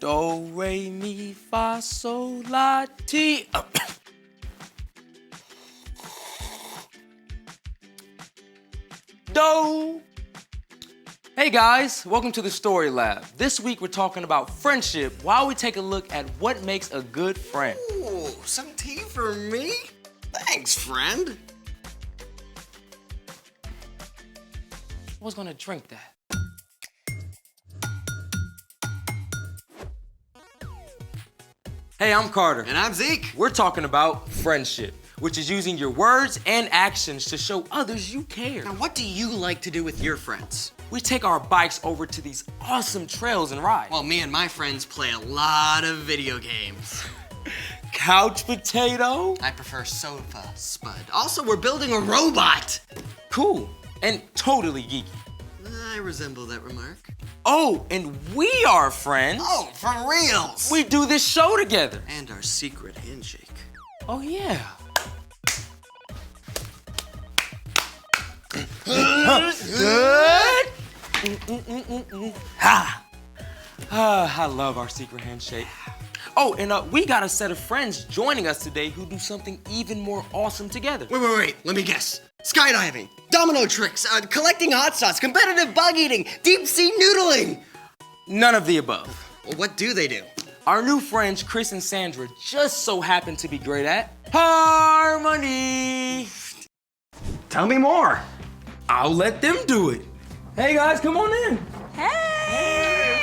Do, re, mi, fa, sol, la, ti. Do. Hey guys, welcome to the Story Lab. This week we're talking about friendship while we take a look at what makes a good friend. Ooh, some tea for me? Thanks, friend. I was gonna drink that. Hey, I'm Carter. And I'm Zeke. We're talking about friendship, which is using your words and actions to show others you care. Now, what do you like to do with your friends? We take our bikes over to these awesome trails and ride. Well, me and my friends play a lot of video games. Couch potato? I prefer sofa spud. Also, we're building a robot. Cool, and totally geeky. I resemble that remark. Oh, and we are friends. Oh, for reals. We do this show together. And our secret handshake. Oh, yeah. Good. Ha. I love our secret handshake. Oh, and we got a set of friends joining us today who do something even more awesome together. Wait. Let me guess. Skydiving, domino tricks, collecting hot sauce, competitive bug eating, deep sea noodling. None of the above. Well, what do they do? Our new friends, Chris and Sandra, just so happen to be great at harmony. Tell me more. I'll let them do it. Hey guys, come on in. Hey!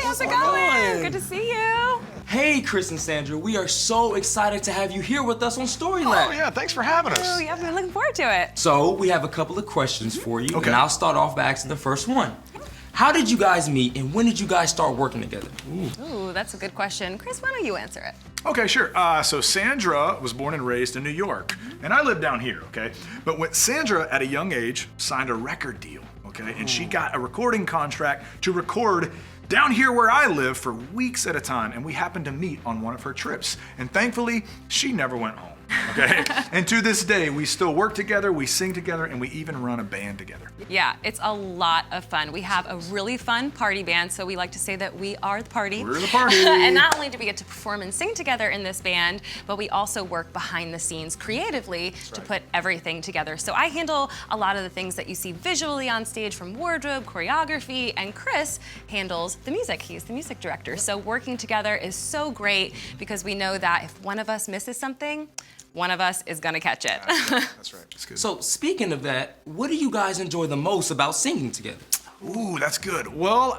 How's it going? Good to see you. Hey, Chris and Sandra, we are so excited to have you here with us on Story Lab. Oh yeah, thanks for having us. Oh, yeah, I've been looking forward to it. So, we have a couple of questions for you, Okay. and I'll start off by asking the first one. How did you guys meet, and when did you guys start working together? Ooh, that's a good question. Chris, why don't you answer it? Okay, sure. So Sandra was born and raised in New York, and I live down here, okay? But when Sandra, at a young age, signed a record deal, okay? And she got a recording contract to record down here where I live for weeks at a time, and we happened to meet on one of her trips. And thankfully, she never went home, okay? And to this day, we still work together, we sing together, and we even run a band together. Yeah, it's a lot of fun. We have a really fun party band, so we like to say that we are the party. We're the party. And not only do we get to perform and sing together in this band, but we also work behind the scenes creatively to put everything together. So I handle a lot of the things that you see visually on stage, from wardrobe, choreography, and Chris handles the music. He's the music director. So working together is so great because we know that if one of us misses something, one of us is gonna catch it. That's right. That's good. So, speaking of that, what do you guys enjoy the most about singing together? Ooh, that's good. Well,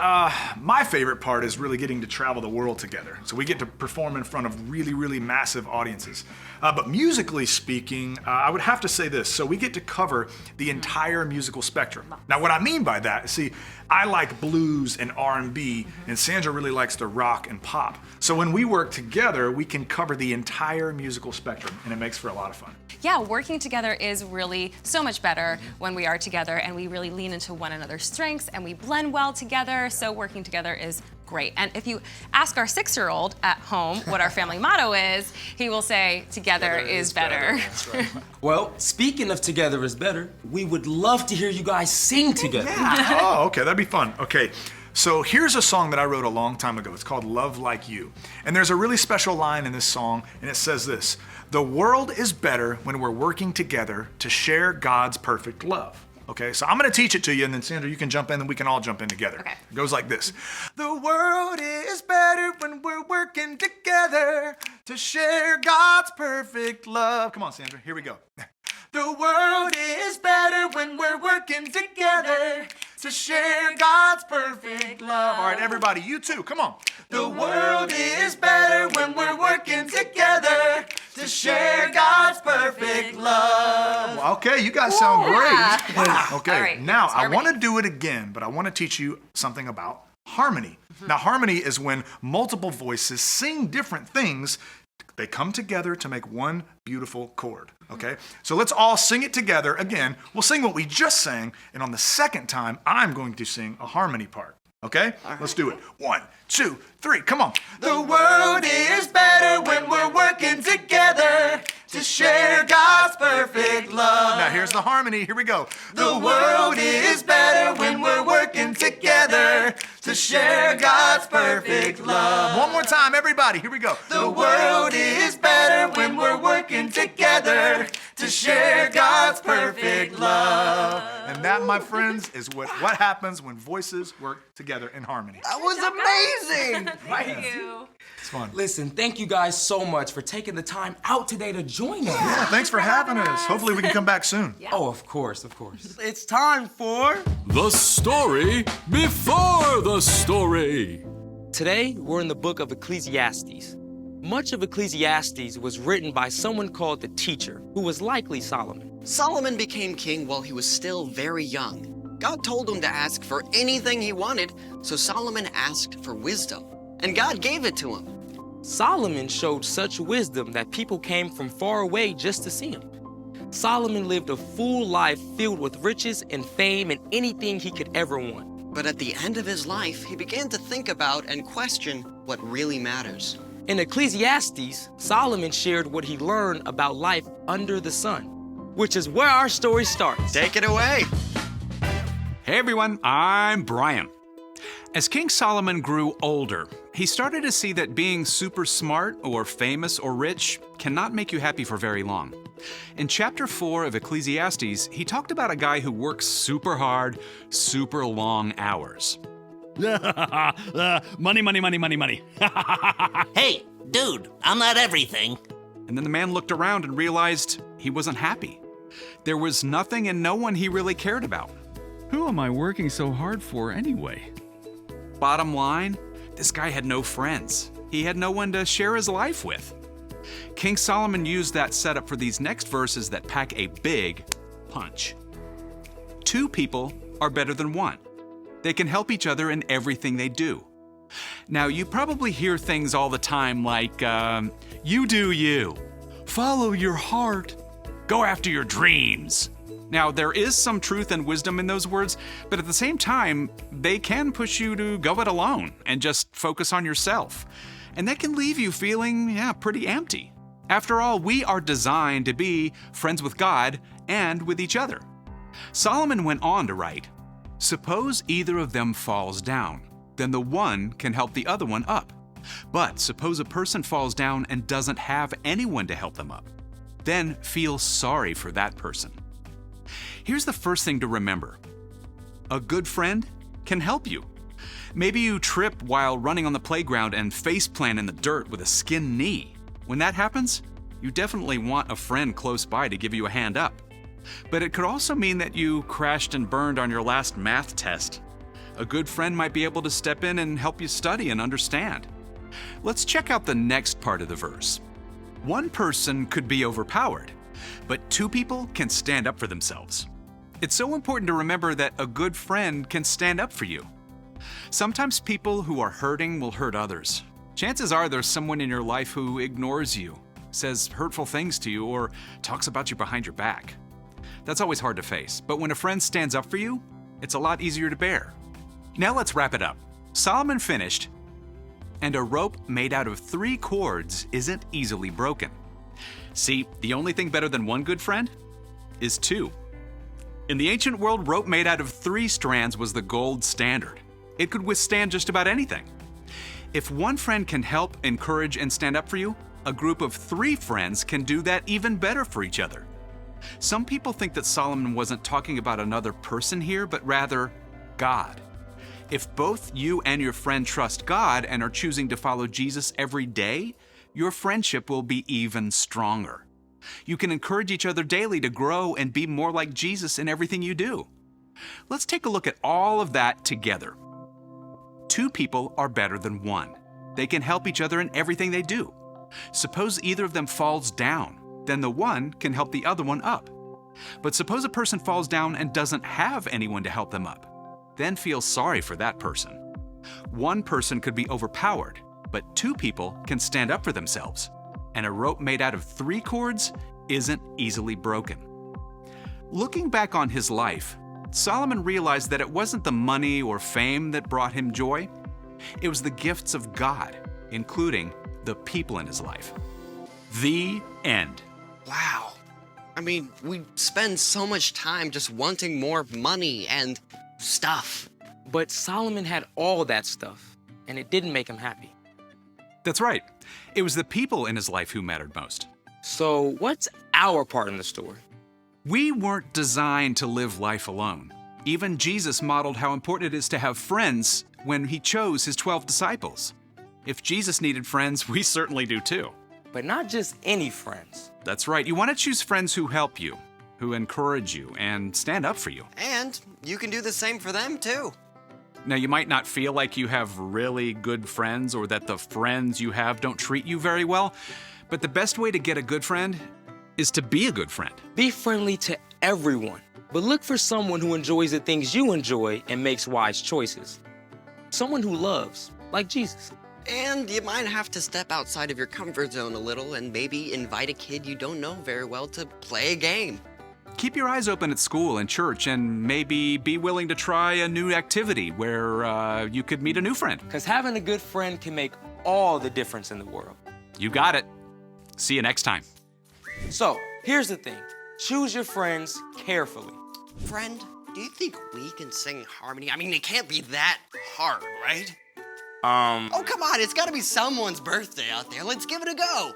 my favorite part is really getting to travel the world together. So we get to perform in front of really, really massive audiences. But musically speaking, I would have to say this. So we get to cover the entire musical spectrum. Now, what I mean by that, see, I like blues and R&B, and Sandra really likes the rock and pop. So when we work together, we can cover the entire musical spectrum, and it makes for a lot of fun. Yeah, working together is really so much better when we are together, and we really lean into one another's strengths and we blend well together, so working together is great. And if you ask our 6-year-old at home what our family motto is, he will say, together is better. That's right. Well, speaking of together is better, we would love to hear you guys sing together. Oh, okay, that'd be fun. Okay, so here's a song that I wrote a long time ago. It's called Love Like You. And there's a really special line in this song, and it says this: "The world is better when we're working together to share God's perfect love." Okay, so I'm gonna teach it to you, and then Sandra, you can jump in, and we can all jump in together. Okay. It goes like this. The world is better when we're working together to share God's perfect love. Come on, Sandra, here we go. The world is better when we're working together to share God's perfect love. All right, everybody, you too, come on. The world is better when we're working together to share God's perfect love. Okay, you guys sound great. Yeah. Okay, All right, now it's I want to harmony. do it again, but I want to teach you something about harmony. Now, harmony is when multiple voices sing different things. They come together to make one beautiful chord, okay? So let's all sing it together again. We'll sing what we just sang, and on the second time, I'm going to sing a harmony part, okay? Let's do it. 1, 2, 3, come on. The world is better when we're working together to share God's perfect love. Now here's the harmony, here we go. The world is better when we're working together to share God's perfect love. One more time, everybody. Here we go. The world is better when we're working together to share God's perfect love. And that, my friends, is what happens when voices work together in harmony. That was amazing! Thank you. It's fun. Listen, thank you guys so much for taking the time out today to join us. Yeah, thanks for having us. Hopefully we can come back soon. Oh, of course, of course. It's time for... The story before the story. Today, we're in the book of Ecclesiastes. Much of Ecclesiastes was written by someone called the teacher, who was likely Solomon. Solomon became king while he was still very young. God told him to ask for anything he wanted, so Solomon asked for wisdom, and God gave it to him. Solomon showed such wisdom that people came from far away just to see him. Solomon lived a full life filled with riches and fame and anything he could ever want. But at the end of his life, he began to think about and question what really matters. In Ecclesiastes, Solomon shared what he learned about life under the sun, which is where our story starts. Take it away. Hey everyone, I'm Brian. As King Solomon grew older, he started to see that being super smart or famous or rich cannot make you happy for very long. In chapter 4 of Ecclesiastes, he talked about a guy who works super hard, super long hours. Money, money, money, money, money. Hey, dude, I'm not everything. And then the man looked around and realized he wasn't happy. There was nothing and no one he really cared about. Who am I working so hard for anyway? Bottom line, this guy had no friends. He had no one to share his life with. King Solomon used that setup for these next verses that pack a big punch. 2 people are better than 1. They can help each other in everything they do. Now, you probably hear things all the time like, you do you, follow your heart, go after your dreams. Now, there is some truth and wisdom in those words, but at the same time, they can push you to go it alone and just focus on yourself. And that can leave you feeling, pretty empty. After all, we are designed to be friends with God and with each other. Solomon went on to write, suppose either of them falls down, then the one can help the other one up. But suppose a person falls down and doesn't have anyone to help them up, then feel sorry for that person. Here's the first thing to remember. A good friend can help you. Maybe you trip while running on the playground and faceplant in the dirt with a skinned knee. When that happens, you definitely want a friend close by to give you a hand up. But it could also mean that you crashed and burned on your last math test. A good friend might be able to step in and help you study and understand. Let's check out the next part of the verse. 1 person could be overpowered, but 2 people can stand up for themselves. It's so important to remember that a good friend can stand up for you. Sometimes people who are hurting will hurt others. Chances are there's someone in your life who ignores you, says hurtful things to you, or talks about you behind your back. That's always hard to face, but when a friend stands up for you, it's a lot easier to bear. Now let's wrap it up. Solomon finished, and a rope made out of 3 cords isn't easily broken. See, the only thing better than 1 good friend is 2. In the ancient world, rope made out of 3 strands was the gold standard. It could withstand just about anything. If 1 friend can help, encourage, and stand up for you, a group of 3 friends can do that even better for each other. Some people think that Solomon wasn't talking about another person here, but rather God. If both you and your friend trust God and are choosing to follow Jesus every day, your friendship will be even stronger. You can encourage each other daily to grow and be more like Jesus in everything you do. Let's take a look at all of that together. 2 people are better than 1. They can help each other in everything they do. Suppose either of them falls down, then the one can help the other one up. But suppose a person falls down and doesn't have anyone to help them up. Then feel sorry for that person. 1 person could be overpowered, but 2 people can stand up for themselves. And a rope made out of 3 cords isn't easily broken. Looking back on his life, Solomon realized that it wasn't the money or fame that brought him joy. It was the gifts of God, including the people in his life. The end. Wow. I mean, we spend so much time just wanting more money and stuff. But Solomon had all that stuff, and it didn't make him happy. That's right. It was the people in his life who mattered most. So what's our part in the story? We weren't designed to live life alone. Even Jesus modeled how important it is to have friends when he chose his 12 disciples. If Jesus needed friends, we certainly do too. But not just any friends. That's right. You want to choose friends who help you, who encourage you, and stand up for you. And you can do the same for them too. Now, you might not feel like you have really good friends or that the friends you have don't treat you very well, but the best way to get a good friend is to be a good friend. Be friendly to everyone, but look for someone who enjoys the things you enjoy and makes wise choices. Someone who loves, like Jesus. And you might have to step outside of your comfort zone a little and maybe invite a kid you don't know very well to play a game. Keep your eyes open at school and church and maybe be willing to try a new activity where you could meet a new friend. Because having a good friend can make all the difference in the world. You got it. See you next time. So, here's the thing. Choose your friends carefully. Friend, do you think we can sing harmony? I mean, it can't be that hard, right? Oh, come on, it's gotta be someone's birthday out there. Let's give it a go.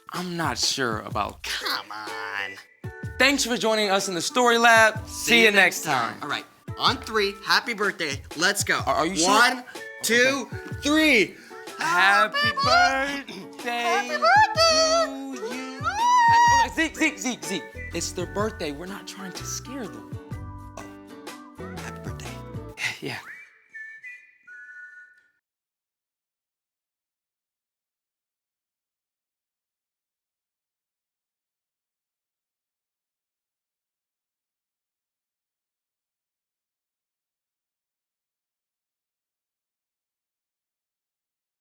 I'm not sure about... Come on. Thanks for joining us in the Story Lab. See you next time. All right, on 3, happy birthday. Let's go. Are you sure? 1, 2, 3. Happy birthday to you. Zeke. It's their birthday. We're not trying to scare them. Happy birthday. Yeah.